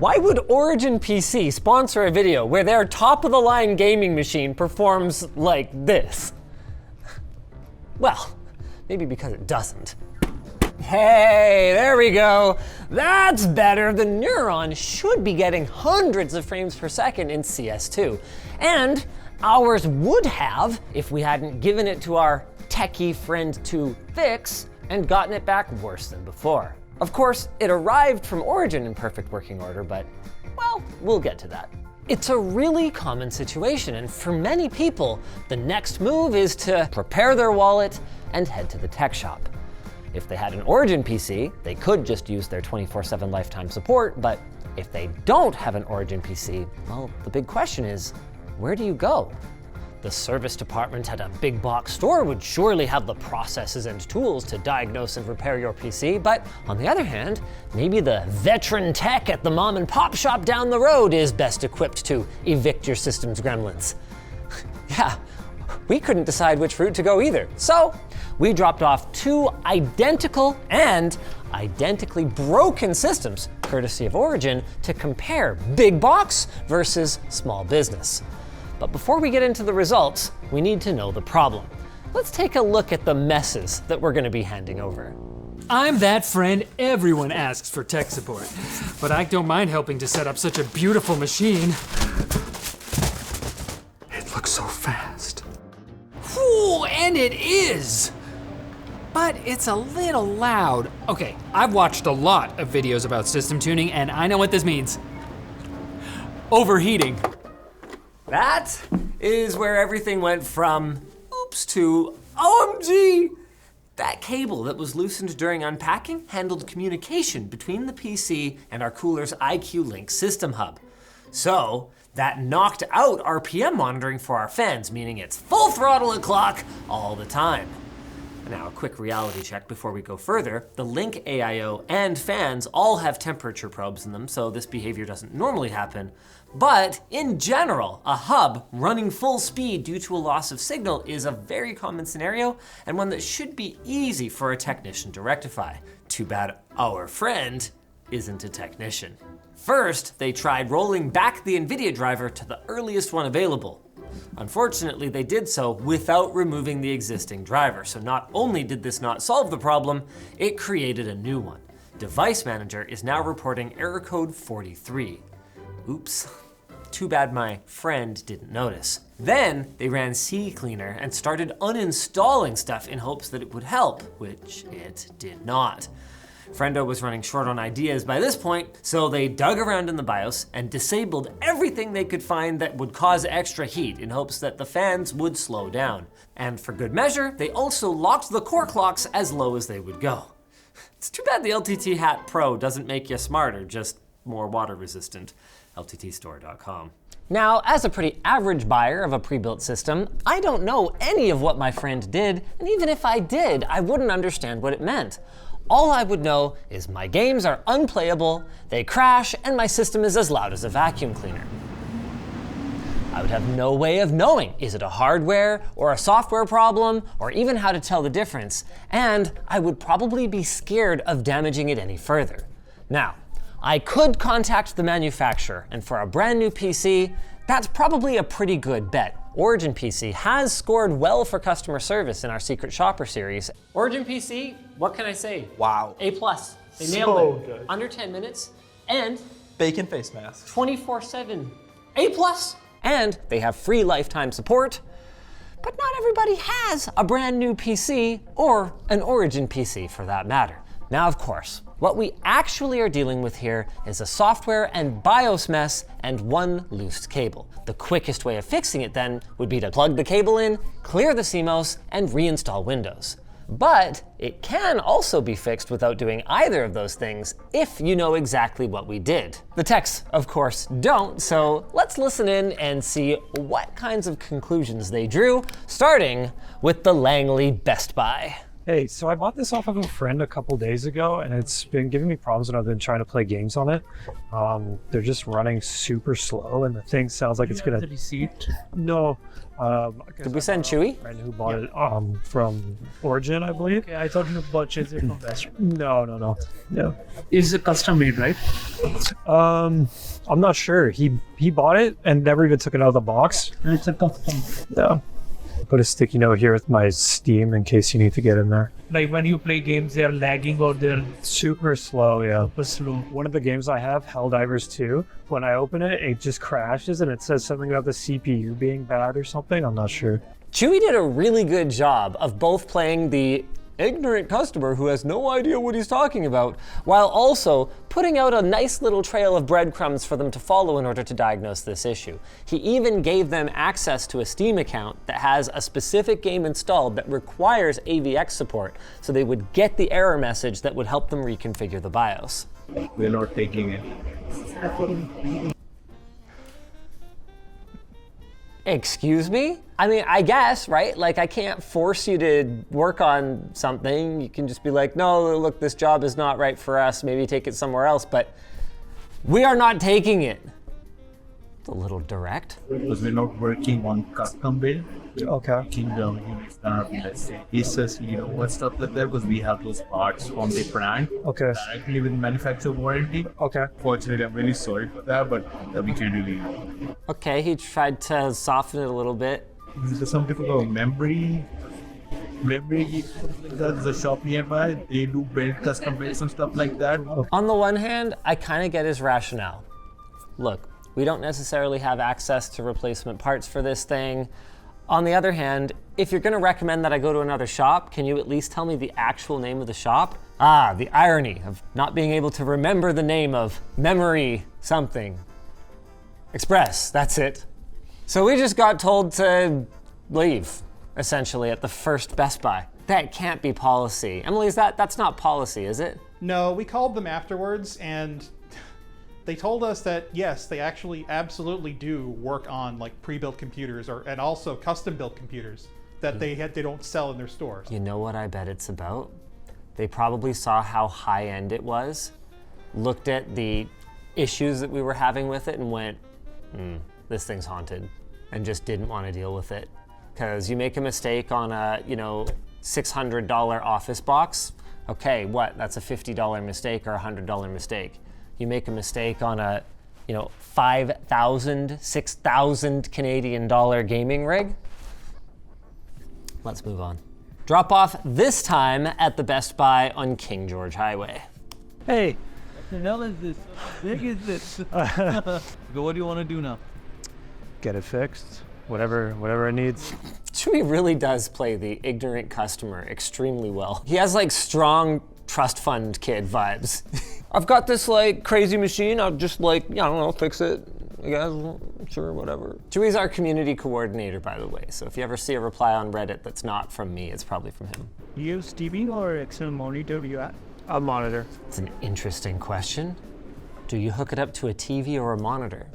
Why would OriginPC sponsor a video where their top-of-the-line gaming machine performs like this? Well, maybe because it doesn't. Hey, there we go. That's better. The Neuron should be getting hundreds of frames per second in CS2. And ours would have if we hadn't given it to our techie friend to fix and gotten it back worse than before. Of course, it arrived from Origin in perfect working order, but, well, we'll get to that. It's a really common situation, and for many people, the next move is to prepare their wallet and head to the tech shop. If they had an Origin PC, they could just use their 24/7 lifetime support, but if they don't have an Origin PC, well, the big question is, where do you go? The service department at a big box store would surely have the processes and tools to diagnose and repair your PC, but on the other hand, maybe the veteran tech at the mom and pop shop down the road is best equipped to evict your system's gremlins. Yeah, we couldn't decide which route to go either. So we dropped off two identical and identically broken systems, courtesy of Origin, to compare big box versus small business. But before we get into the results, we need to know the problem. Let's take a look at the messes that we're gonna be handing over. I'm that friend everyone asks for tech support, but I don't mind helping to set up such a beautiful machine. It looks so fast. Whew, and it is! But it's a little loud. Okay, I've watched a lot of videos about system tuning, and I know what this means. Overheating. That is where everything went from oops to OMG. That cable that was loosened during unpacking handled communication between the PC and our cooler's IQ Link system hub. So that knocked out RPM monitoring for our fans, meaning it's full throttle o'clock all the time. Now, a quick reality check before we go further. The Link AIO and fans all have temperature probes in them, so this behavior doesn't normally happen. But in general, a hub running full speed due to a loss of signal is a very common scenario and one that should be easy for a technician to rectify. Too bad our friend isn't a technician. First, they tried rolling back the NVIDIA driver to the earliest one available. Unfortunately, they did so without removing the existing driver, so not only did this not solve the problem, it created a new one. Device Manager is now reporting error code 43. Oops, too bad my friend didn't notice. Then they ran CCleaner and started uninstalling stuff in hopes that it would help, which it did not. Friendo was running short on ideas by this point, so they dug around in the BIOS and disabled everything they could find that would cause extra heat in hopes that the fans would slow down. And for good measure, they also locked the core clocks as low as they would go. It's too bad the LTT Hat Pro doesn't make you smarter, just more water resistant. LTTstore.com. Now, as a pretty average buyer of a pre-built system, I don't know any of what my friend did, and even if I did, I wouldn't understand what it meant. All I would know is my games are unplayable, they crash, and my system is as loud as a vacuum cleaner. I would have no way of knowing, is it a hardware or a software problem, or even how to tell the difference, and I would probably be scared of damaging it any further. Now, I could contact the manufacturer, and for a brand new PC, that's probably a pretty good bet. OriginPC has scored well for customer service in our Secret Shopper series. OriginPC, what can I say? Wow. A+. They nailed So it. good. Under 10 minutes, and Bacon face mask. 24/7. A+. And they have free lifetime support. But not everybody has a brand new PC, or an Origin PC for that matter. Now, of course, what we actually are dealing with here is a software and BIOS mess and one loose cable. The quickest way of fixing it then would be to plug the cable in, clear the CMOS, and reinstall Windows. But it can also be fixed without doing either of those things if you know exactly what we did. The techs, of course, don't, so let's listen in and see what kinds of conclusions they drew, starting with the Langley Best Buy. Hey, so I bought this off of a friend a couple days ago, and it's been giving me problems when I've been trying to play games on it. They're just running super slow, and the thing sounds like it's gonna. The receipt. No. Did we send Chewy? Friend who bought it from Origin, I believe. Okay, I thought you purchased it from Best. No. It's a custom made, right? I'm not sure. He bought it and never even took it out of the box. It's a custom. Yeah. Put a sticky note here with my Steam in case you need to get in there. Like when you play games, they're lagging or they're Super slow, yeah. super slow. One of the games I have, Helldivers 2, when I open it, it just crashes and it says something about the CPU being bad or something. I'm not sure. Chewy did a really good job of both playing the ignorant customer who has no idea what he's talking about, while also putting out a nice little trail of breadcrumbs for them to follow in order to diagnose this issue. He even gave them access to a Steam account that has a specific game installed that requires AVX support, so they would get the error message that would help them reconfigure the BIOS. We're not taking it. Excuse me? I mean, I guess, right? Like, I can't force you to work on something. You can just be like, no, look, this job is not right for us. Maybe take it somewhere else, but we are not taking it. It's a little direct. Because we're not working on custom build. Okay. Working units that, let's say, pieces, what stuff like that, because we have those parts from the brand Okay. directly with manufacturer warranty. Okay. Fortunately, I'm really sorry for that, but we can't really. Okay, he tried to soften it a little bit. There's some difficult memory. That's the shop nearby. They do build custom builds and stuff like that. On the one hand, I kind of get his rationale. Look, we don't necessarily have access to replacement parts for this thing. On the other hand, if you're going to recommend that I go to another shop, can you at least tell me the actual name of the shop? Ah, the irony of not being able to remember the name of Memory something. Express, that's it. So we just got told to leave, essentially, at the first Best Buy. That can't be policy. Emily, that's not policy, is it? No, we called them afterwards, and they told us that yes, they actually absolutely do work on like pre-built computers and also custom-built computers that they don't sell in their stores. You know what I bet it's about? They probably saw how high-end it was, looked at the issues that we were having with it, and went, this thing's haunted, and just didn't want to deal with it. Because you make a mistake on a, $600 Office box, okay, what? That's a $50 mistake or a $100 mistake. You make a mistake on a, $5,000, $6,000 Canadian dollar gaming rig. Let's move on. Drop off this time at the Best Buy on King George Highway. Hey. What the hell is this? How big is this? What do you want to do now? Get it fixed. Whatever it needs. Chewy really does play the ignorant customer extremely well. He has like strong trust fund kid vibes. I've got this like crazy machine, I'll just fix it. I guess, sure, whatever. Chewy's our community coordinator, by the way, so if you ever see a reply on Reddit that's not from me, it's probably from him. You use TV or external monitor you at? A monitor. It's an interesting question. Do you hook it up to a TV or a monitor?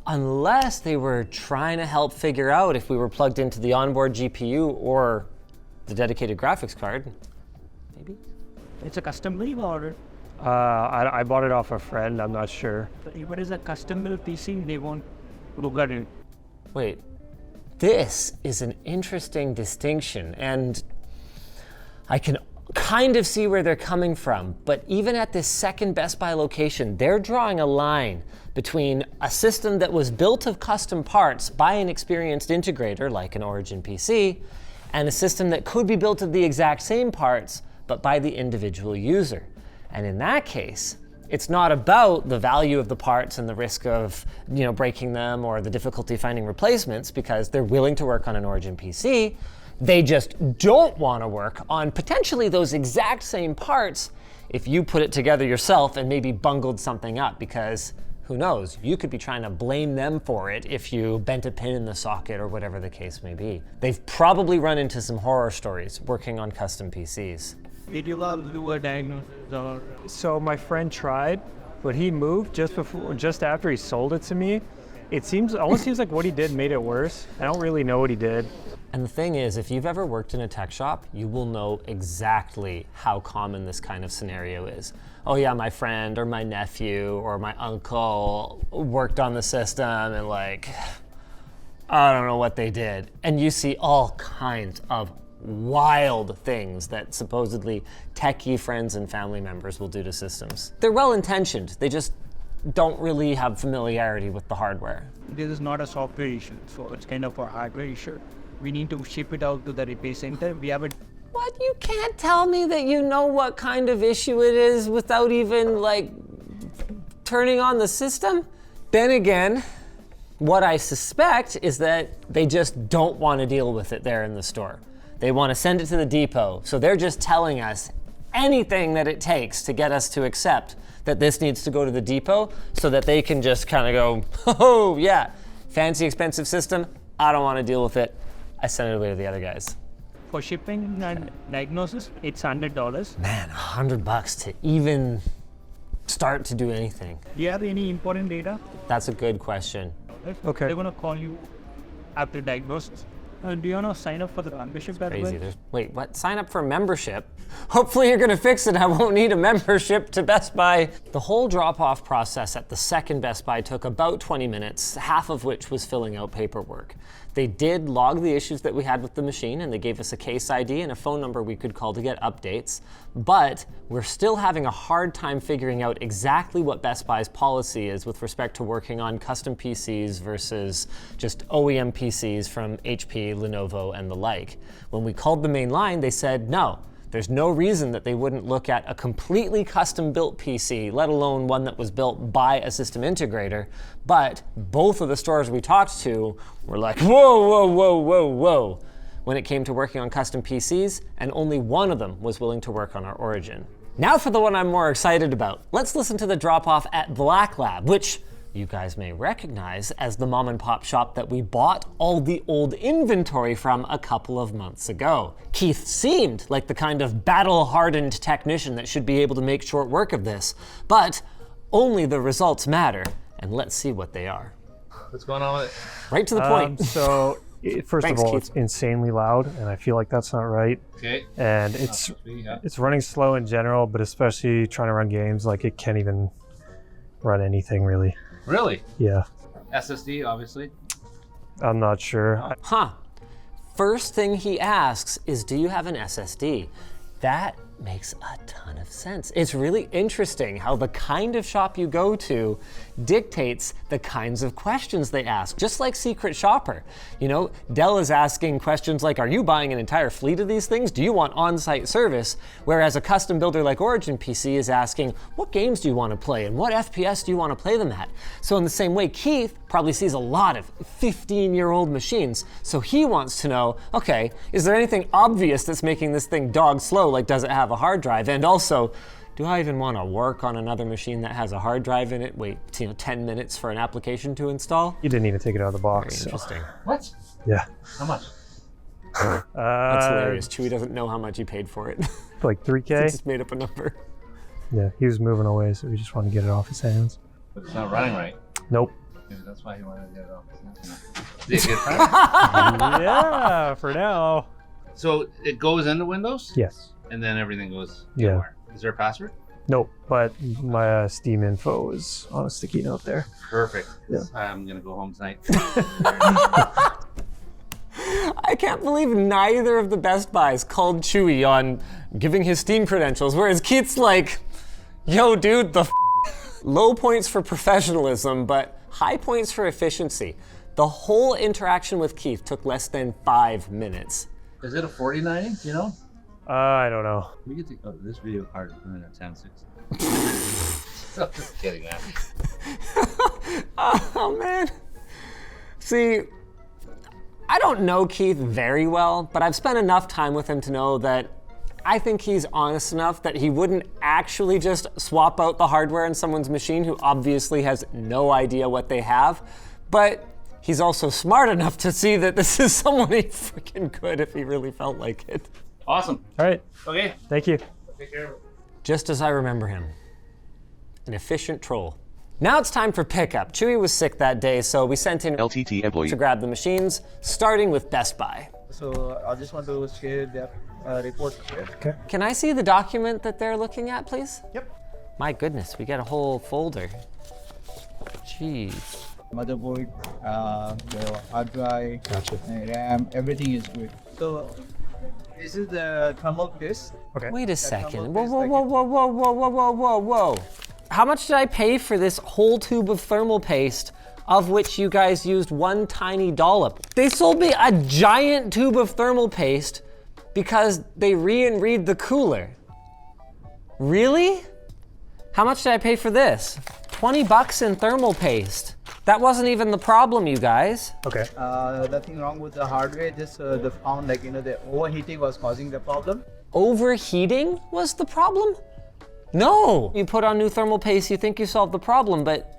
Unless they were trying to help figure out if we were plugged into the onboard GPU or the dedicated graphics card. Maybe? It's a custom build order. I bought it off a friend, I'm not sure. If it is a custom build PC, they won't look at it. Wait, this is an interesting distinction, and I can kind of see where they're coming from, but even at this second Best Buy location, they're drawing a line between a system that was built of custom parts by an experienced integrator like an OriginPC, and a system that could be built of the exact same parts, but by the individual user. And in that case, it's not about the value of the parts and the risk of breaking them or the difficulty finding replacements, because they're willing to work on an OriginPC. They just don't want to work on potentially those exact same parts if you put it together yourself and maybe bungled something up, because who knows, you could be trying to blame them for it if you bent a pin in the socket or whatever the case may be. They've probably run into some horror stories working on custom PCs. Did you do a diagnosis or? So my friend tried, but he moved just after he sold it to me. It almost seems like what he did made it worse. I don't really know what he did. And the thing is, if you've ever worked in a tech shop, you will know exactly how common this kind of scenario is. Oh yeah, my friend or my nephew or my uncle worked on the system and like, I don't know what they did. And you see all kinds of wild things that supposedly techie friends and family members will do to systems. They're well-intentioned, they just don't really have familiarity with the hardware. This is not a software issue, so it's kind of a hardware issue. We need to ship it out to the repair center. We have a What? You can't tell me that you know what kind of issue it is without even, like, turning on the system? Then again, what I suspect is that they just don't want to deal with it there in the store. They want to send it to the depot, so they're just telling us anything that it takes to get us to accept that this needs to go to the depot so that they can just kind of go, oh yeah, fancy expensive system, I don't want to deal with it. I send it away to the other guys. for shipping and diagnosis, it's $100. Man, $100 to even start to do anything. Do you have any important data? That's a good question. Okay. They're gonna call you after diagnosis. Do you wanna sign up for the membership that Crazy. way? Wait, what? Sign up for membership? Hopefully you're gonna fix it. I won't need a membership to Best Buy. The whole drop-off process at the second Best Buy took about 20 minutes, half of which was filling out paperwork. They did log the issues that we had with the machine, and they gave us a case ID and a phone number we could call to get updates. But we're still having a hard time figuring out exactly what Best Buy's policy is with respect to working on custom PCs versus just OEM PCs from HP, Lenovo, and the like. When we called the main line, they said no. There's no reason that they wouldn't look at a completely custom-built PC, let alone one that was built by a system integrator. But both of the stores we talked to were like, whoa, whoa, whoa, whoa, whoa, when it came to working on custom PCs, and only one of them was willing to work on our Origin. Now for the one I'm more excited about. Let's listen to the drop-off at Black Lab, which you guys may recognize as the mom and pop shop that we bought all the old inventory from a couple of months ago. Keith seemed like the kind of battle-hardened technician that should be able to make short work of this, but only the results matter, and let's see what they are. What's going on with it? Right to the point. First Thanks, of all, Keith. it's insanely loud, and I feel like that's not right. Okay. And it's running slow in general, but especially trying to run games, like it can't even run anything really. Really? Yeah, SSD, obviously. I'm not sure. Huh. First thing he asks is, do you have an SSD? That makes a ton of sense. It's really interesting how the kind of shop you go to dictates the kinds of questions they ask, just like Secret Shopper. You know, Dell is asking questions like, are you buying an entire fleet of these things? Do you want on-site service? Whereas a custom builder like OriginPC is asking, what games do you want to play and what FPS do you want to play them at? So in the same way, Keith probably sees a lot of 15-year-old machines, so he wants to know, okay, is there anything obvious that's making this thing dog slow, like does it have a hard drive? And also, do I even want to work on another machine that has a hard drive in it? Wait, 10 minutes for an application to install? You didn't even take it out of the Very box. So. interesting. What? Yeah. How much? That's hilarious. Chewy doesn't know how much he paid for it. Like He 3K. just made up a number. Yeah, he was moving away, so we just wanted to get it off his hands. But it's not running right. Nope. Maybe that's why he wanted to get it off. Did you get that? Yeah, for now. So it goes into Windows, Yes. and then everything goes. Yeah. Anywhere. Is there a password? Nope, but my Steam info is on a sticky note there. Perfect. Yeah. I'm gonna go home tonight. I can't believe neither of the Best Buys called Chewy on giving his Steam credentials, whereas Keith's like, yo, dude, low points for professionalism, but high points for efficiency. The whole interaction with Keith took less than 5 minutes. Is it a 4090? You know? I don't know. We could take this video card and put it at 1060. I'm just kidding, man. Oh man. See, I don't know Keith very well, but I've spent enough time with him to know that I think he's honest enough that he wouldn't actually just swap out the hardware in someone's machine who obviously has no idea what they have. But he's also smart enough to see that this is someone he freaking could if he really felt like it. Awesome. All right, Okay. thank you. Take care of it. Just as I remember him. An efficient troll. Now it's time for pickup. Chewy was sick that day, so we sent in LTT employee. to grab the machines, starting with Best Buy. So I just want to share that report here. Okay. Can I see the document that they're looking at, please? Yep. My goodness, we got a whole folder. Jeez. Motherboard, the hard drive, Gotcha. RAM, everything is good. So this is the thermal paste. Okay. Wait a second. Whoa, taste whoa, like whoa, it. whoa, whoa, whoa, whoa, whoa, whoa, whoa. How much did I pay for this whole tube of thermal paste, of which you guys used one tiny dollop? They sold me a giant tube of thermal paste because they re-and-read the cooler. Really? How much did I pay for this? 20 bucks in thermal paste. That wasn't even the problem, you guys. Okay. Nothing wrong with the hardware, just the found like, the overheating was causing the problem. Overheating was the problem? No! You put on new thermal paste, you think you solved the problem, but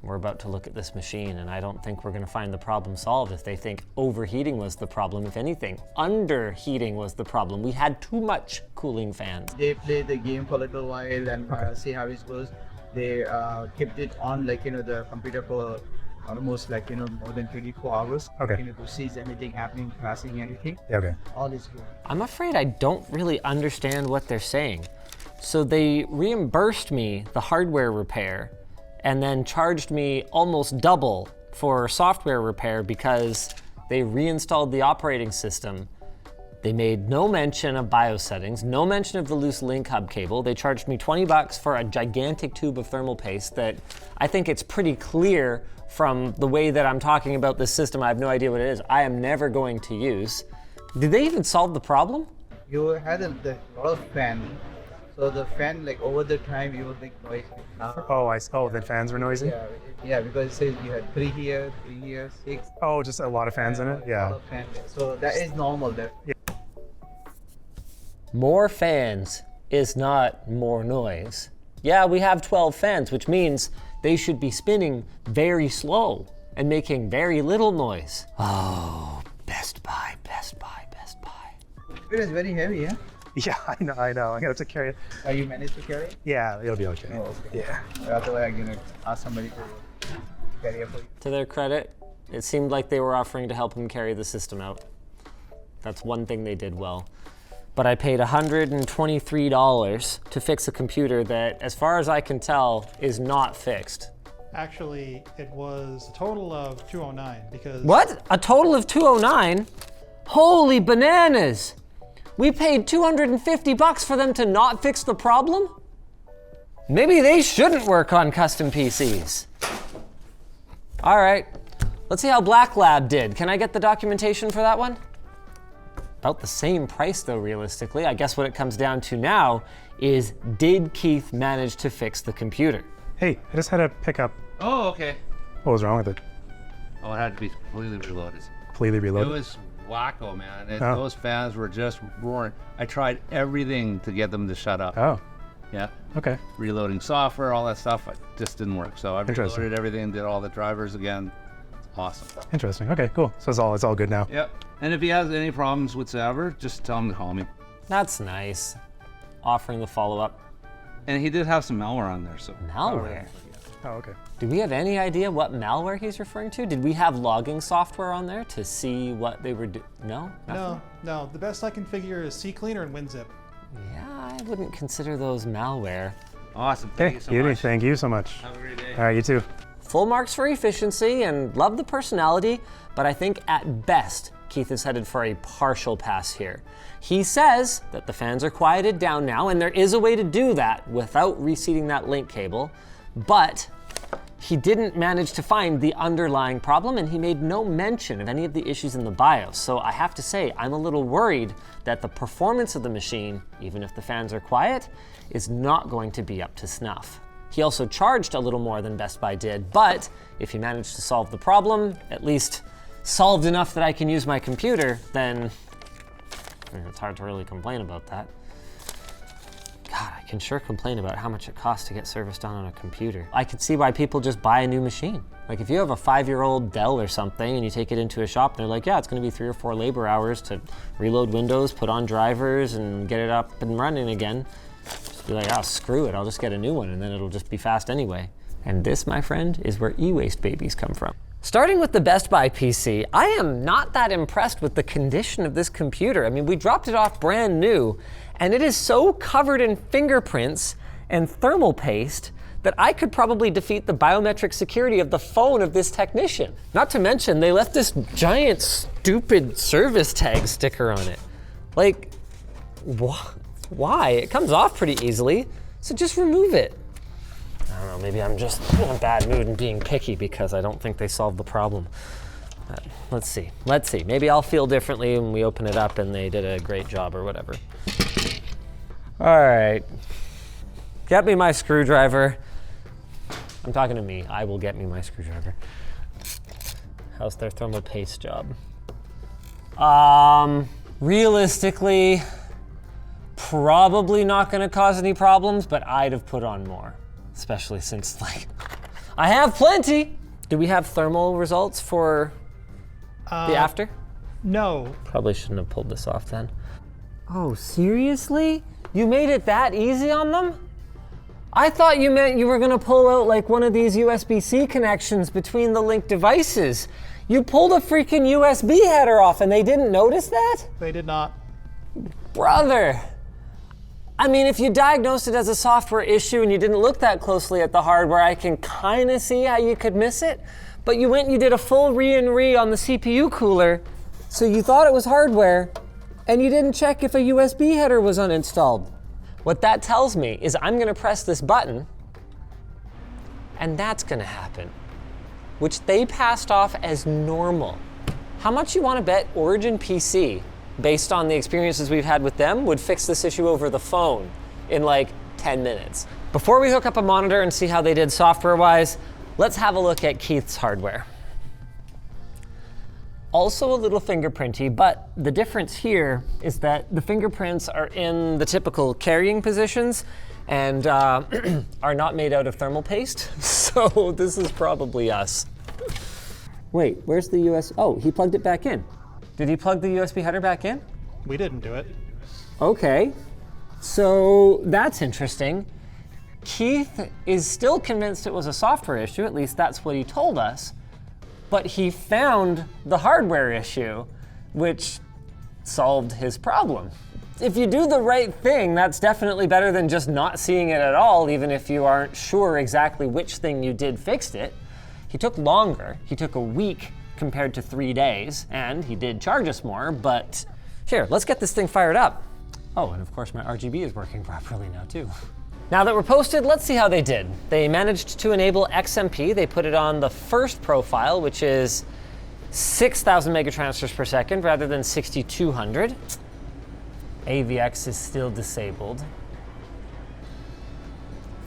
we're about to look at this machine and I don't think we're gonna find the problem solved if they think overheating was the problem. If anything, underheating was the problem. We had too much cooling fans. They play the game for a little while and see how it goes. They kept it on the computer for almost more than 24 hours. Okay. To see is anything happening, crashing, anything. Yeah, okay. All is good. I'm afraid I don't really understand what they're saying. So they reimbursed me the hardware repair and then charged me almost double for software repair because they reinstalled the operating system. They made no mention of BIOS settings, no mention of the loose link hub cable. They charged me 20 bucks for a gigantic tube of thermal paste that I think it's pretty clear from the way that I'm talking about this system, I have no idea what it is. I am never going to use. Did they even solve the problem? You had a lot of fan. So the fan, over the time, you will make noise. The fans were noisy? Yeah, because it says you had 3 here, 6. Oh, just a lot of fans in it? A Yeah. lot of fan there. So that is normal there. More fans is not more noise. Yeah, we have 12 fans, which means they should be spinning very slow and making very little noise. Oh, Best Buy, Best Buy, Best Buy. It is very heavy, yeah? Yeah, I know. I'm gonna have to carry it. You managed to carry it? Yeah, it'll be okay. Oh, okay. Yeah. Otherwise, I'm gonna ask somebody to carry it for you. To their credit, it seemed like they were offering to help him carry the system out. That's one thing they did well. But I paid $123 to fix a computer that, as far as I can tell, is not fixed. Actually, it was a total of $209 because... What? A total of $209? Holy bananas! We paid 250 bucks for them to not fix the problem? Maybe they shouldn't work on custom PCs. All right, let's see how Black Lab did. Can I get the documentation for that one? About the same price though, realistically. I guess what it comes down to now is, did Keith manage to fix the computer? Hey, I just had to pick up. Oh, okay. What was wrong with it? Oh, it had to be completely reloaded. Completely It reloaded? was wacko, man. Oh. Those fans were just roaring. I tried everything to get them to shut up. Oh, Yeah. okay. Reloading software, all that stuff, it just didn't work. So I Interesting. reloaded everything, did all the drivers again. Awesome. Interesting. Okay, cool. So it's all good now. Yep. And if he has any problems whatsoever, just tell him to call me. That's nice. Offering the follow-up. And he did have some malware on there, so. Malware? Oh, okay. Do we have any idea what malware he's referring to? Did we have logging software on there to see what they were doing? No? Nothing? No. The best I can figure is CCleaner and WinZip. Yeah, I wouldn't consider those malware. Awesome. Thank Hey, you so Beauty, much. thank you so much. Have a great day. All right, you too. Full marks for efficiency and love the personality, but I think at best, Keith is headed for a partial pass here. He says that the fans are quieted down now, and there is a way to do that without reseating that link cable, but he didn't manage to find the underlying problem, and he made no mention of any of the issues in the BIOS. So I have to say, I'm a little worried that the performance of the machine, even if the fans are quiet, is not going to be up to snuff. He also charged a little more than Best Buy did, but if he managed to solve the problem, at least solved enough that I can use my computer, then it's hard to really complain about that. God, I can sure complain about how much it costs to get service done on a computer. I can see why people just buy a new machine. Like if you have a 5-year-old Dell or something and you take it into a shop and they're like, yeah, it's gonna be 3 or 4 labor hours to reload Windows, put on drivers and get it up and running again. Just be like, oh, screw it, I'll just get a new one and then it'll just be fast anyway. And this, my friend, is where e-waste babies come from. Starting with the Best Buy PC, I am not that impressed with the condition of this computer. I mean, we dropped it off brand new, and it is so covered in fingerprints and thermal paste that I could probably defeat the biometric security of the phone of this technician. Not to mention, they left this giant, stupid service tag sticker on it. Like, why? It comes off pretty easily, so just remove it. I don't know, maybe I'm just in a bad mood and being picky because I don't think they solved the problem. Let's see. Maybe I'll feel differently when we open it up and they did a great job or whatever. All right, get me my screwdriver. I'm talking to me, I will get me my screwdriver. How's their thermal paste job? Realistically, probably not gonna cause any problems, but I'd have put on more. Especially since, like, I have plenty. Do we have thermal results for the after? No. Probably shouldn't have pulled this off then. Oh, seriously? You made it that easy on them? I thought you meant you were gonna pull out like one of these USB-C connections between the linked devices. You pulled a freaking USB header off and they didn't notice that? They did not. Brother. I mean, if you diagnosed it as a software issue and you didn't look that closely at the hardware, I can kind of see how you could miss it. But you went and you did a full re on the CPU cooler, so you thought it was hardware, and you didn't check if a USB header was uninstalled. What that tells me is I'm gonna press this button, and that's gonna happen, which they passed off as normal. How much you wanna bet OriginPC, based on the experiences we've had with them, would fix this issue over the phone in like 10 minutes. Before we hook up a monitor and see how they did software-wise, let's have a look at Keith's hardware. Also a little fingerprinty, but the difference here is that the fingerprints are in the typical carrying positions and are not made out of thermal paste, so this is probably us. Wait, where's the US? Oh, he plugged it back in. Did he plug the USB header back in? We didn't do it. Okay, so that's interesting. Keith is still convinced it was a software issue, at least that's what he told us, but he found the hardware issue, which solved his problem. If you do the right thing, that's definitely better than just not seeing it at all, even if you aren't sure exactly which thing you did fixed it. He took longer, he took a week compared to 3 days, and he did charge us more, but here, let's get this thing fired up. Oh, and of course my RGB is working properly now too. Now that we're posted, let's see how they did. They managed to enable XMP. They put it on the first profile, which is 6,000 megatransfers per second rather than 6,200. AVX is still disabled.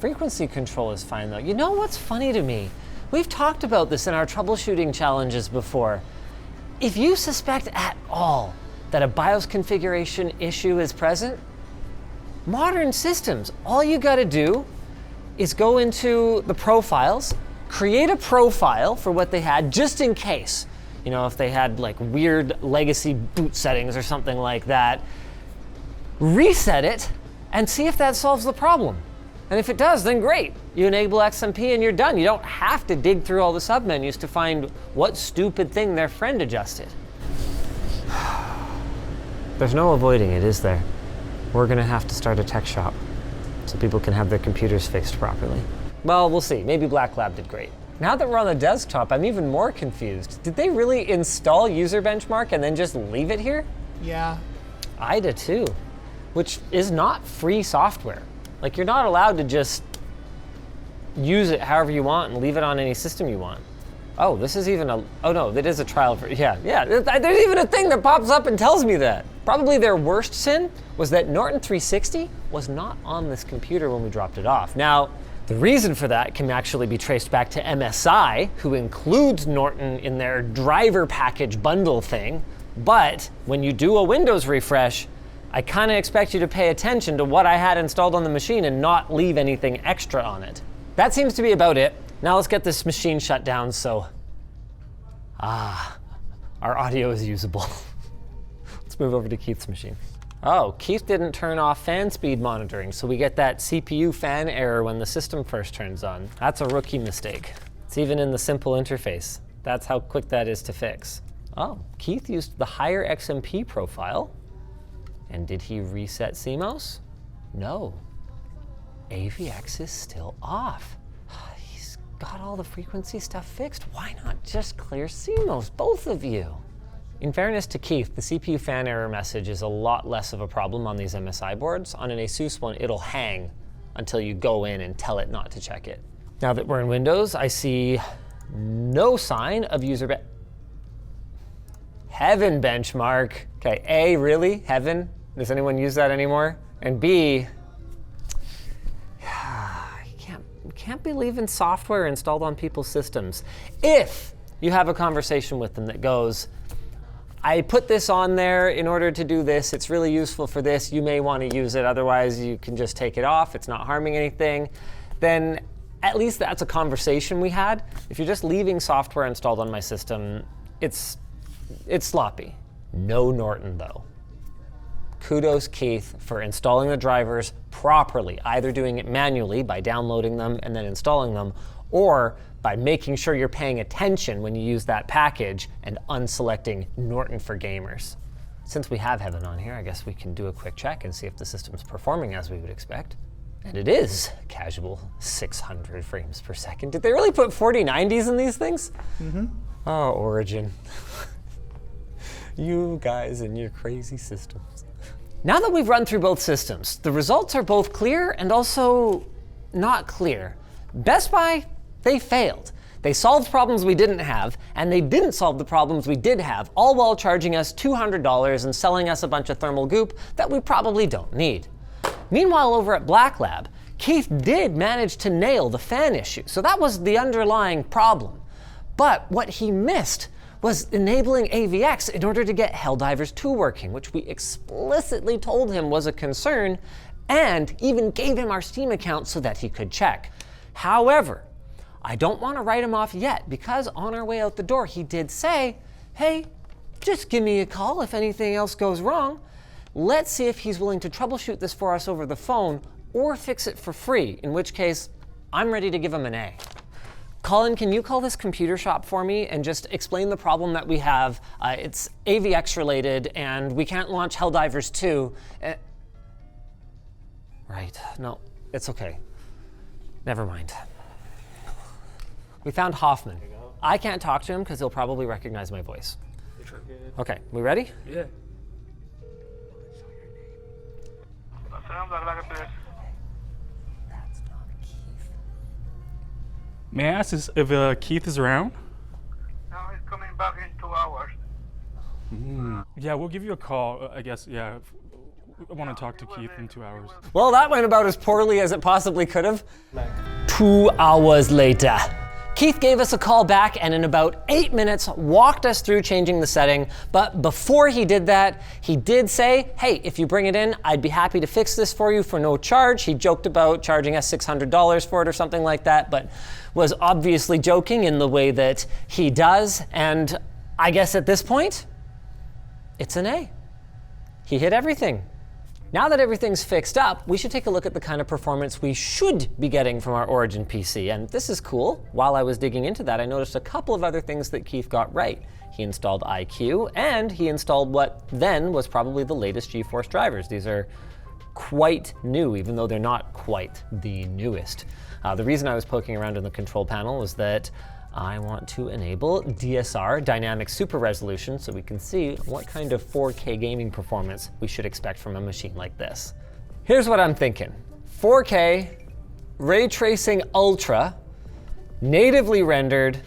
Frequency control is fine though. You know what's funny to me? We've talked about this in our troubleshooting challenges before. If you suspect at all that a BIOS configuration issue is present, modern systems, all you gotta do is go into the profiles, create a profile for what they had just in case. You know, if they had like weird legacy boot settings or something like that, reset it and see if that solves the problem. And if it does, then great. You enable XMP and you're done. You don't have to dig through all the submenus to find what stupid thing their friend adjusted. There's no avoiding it, is there? We're gonna have to start a tech shop so people can have their computers fixed properly. Well, we'll see. Maybe Black Lab did great. Now that we're on the desktop, I'm even more confused. Did they really install User Benchmark and then just leave it here? Yeah. I did too, which is not free software. Like, you're not allowed to just use it however you want and leave it on any system you want. Oh, this is even a, oh no, that is a trial, yeah, there's even a thing that pops up and tells me that. Probably their worst sin was that Norton 360 was not on this computer when we dropped it off. Now, the reason for that can actually be traced back to MSI, who includes Norton in their driver package bundle thing, but when you do a Windows refresh, I kind of expect you to pay attention to what I had installed on the machine and not leave anything extra on it. That seems to be about it. Now let's get this machine shut down so, our audio is usable. Let's move over to Keith's machine. Oh, Keith didn't turn off fan speed monitoring, so we get that CPU fan error when the system first turns on. That's a rookie mistake. It's even in the simple interface. That's how quick that is to fix. Oh, Keith used the higher XMP profile. And did he reset CMOS? No. AVX is still off. He's got all the frequency stuff fixed. Why not just clear CMOS, both of you? In fairness to Keith, the CPU fan error message is a lot less of a problem on these MSI boards. On an ASUS one, it'll hang until you go in and tell it not to check it. Now that we're in Windows, I see no sign of user Heaven benchmark. Okay, A, really? Heaven? Does anyone use that anymore? And B, you can't be leaving software installed on people's systems. If you have a conversation with them that goes, I put this on there in order to do this, it's really useful for this, you may want to use it, otherwise you can just take it off, it's not harming anything, then at least that's a conversation we had. If you're just leaving software installed on my system, it's sloppy. No Norton though. Kudos, Keith, for installing the drivers properly, either doing it manually by downloading them and then installing them, or by making sure you're paying attention when you use that package and unselecting Norton for gamers. Since we have Heaven on here, I guess we can do a quick check and see if the system's performing as we would expect. And it is casual 600 frames per second. Did they really put 4090s in these things? Mm-hmm. Oh, Origin. You guys and your crazy systems. Now that we've run through both systems, the results are both clear and also not clear. Best Buy, they failed. They solved problems we didn't have, and they didn't solve the problems we did have, all while charging us $200 and selling us a bunch of thermal goop that we probably don't need. Meanwhile, over at Black Lab, Keith did manage to nail the fan issue, so that was the underlying problem. But what he missed was enabling AVX in order to get Helldivers 2 working, which we explicitly told him was a concern, and even gave him our Steam account so that he could check. However, I don't want to write him off yet, because on our way out the door, he did say, hey, just give me a call if anything else goes wrong. Let's see if he's willing to troubleshoot this for us over the phone or fix it for free, in which case, I'm ready to give him an A. Colin, can you call this computer shop for me and just explain the problem that we have? It's AVX related and we can't launch Helldivers 2. Right, no, it's okay. Never mind. We found Hoffman. I can't talk to him because he'll probably recognize my voice. Okay, we ready? Yeah. May I ask if Keith is around? No, he's coming back in 2 hours. Yeah, we'll give you a call, I guess. Yeah, I want to talk to Keith in 2 hours. Well, that went about as poorly as it possibly could have. 2 hours later. Keith gave us a call back and in about 8 minutes walked us through changing the setting. But before he did that, he did say, hey, if you bring it in, I'd be happy to fix this for you for no charge. He joked about charging us $600 for it or something like that, but was obviously joking in the way that he does. And I guess at this point, it's an A. He hit everything. Now that everything's fixed up, we should take a look at the kind of performance we should be getting from our Origin PC. And this is cool. While I was digging into that, I noticed a couple of other things that Keith got right. He installed iQ, and he installed what then was probably the latest GeForce drivers. These are quite new, even though they're not quite the newest. The reason I was poking around in the control panel was that I want to enable DSR, Dynamic Super Resolution, so we can see what kind of 4K gaming performance we should expect from a machine like this. Here's what I'm thinking. 4K, Ray Tracing Ultra, natively rendered,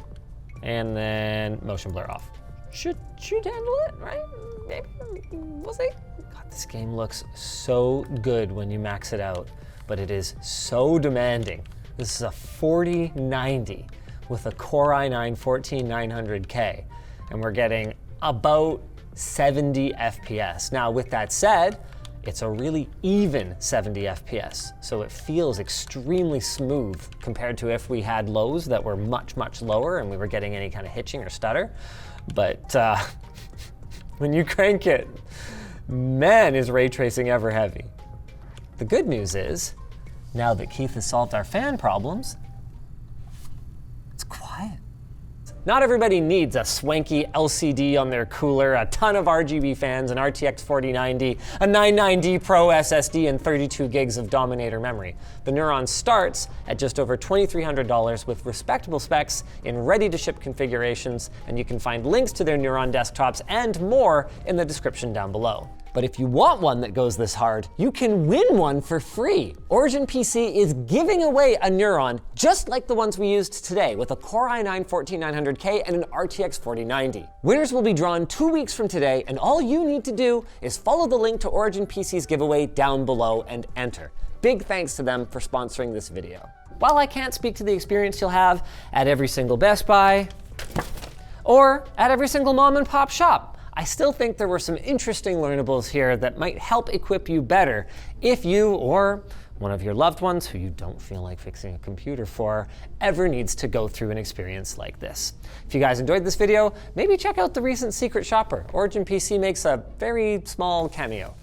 and then motion blur off. Should handle it, right? Maybe, we'll see. God, this game looks so good when you max it out, but it is so demanding. This is a 4090. With a Core i9-14900K, and we're getting about 70 FPS. Now, with that said, it's a really even 70 FPS, so it feels extremely smooth compared to if we had lows that were much, much lower and we were getting any kind of hitching or stutter. But when you crank it, man, is ray tracing ever heavy. The good news is, now that Keith has solved our fan problems, quiet. It's Not everybody needs a swanky LCD on their cooler, a ton of RGB fans, an RTX 4090, a 990 Pro SSD, and 32 gigs of Dominator memory. The Neuron starts at just over $2,300 with respectable specs in ready-to-ship configurations, and you can find links to their Neuron desktops and more in the description down below. But if you want one that goes this hard, you can win one for free. OriginPC is giving away a Neuron just like the ones we used today with a Core i9-14900K and an RTX 4090. Winners will be drawn 2 weeks from today, and all you need to do is follow the link to OriginPC's giveaway down below and enter. Big thanks to them for sponsoring this video. While I can't speak to the experience you'll have at every single Best Buy or at every single mom and pop shop, I still think there were some interesting learnables here that might help equip you better if you or one of your loved ones who you don't feel like fixing a computer for ever needs to go through an experience like this. If you guys enjoyed this video, maybe check out the recent Secret Shopper. OriginPC makes a very small cameo.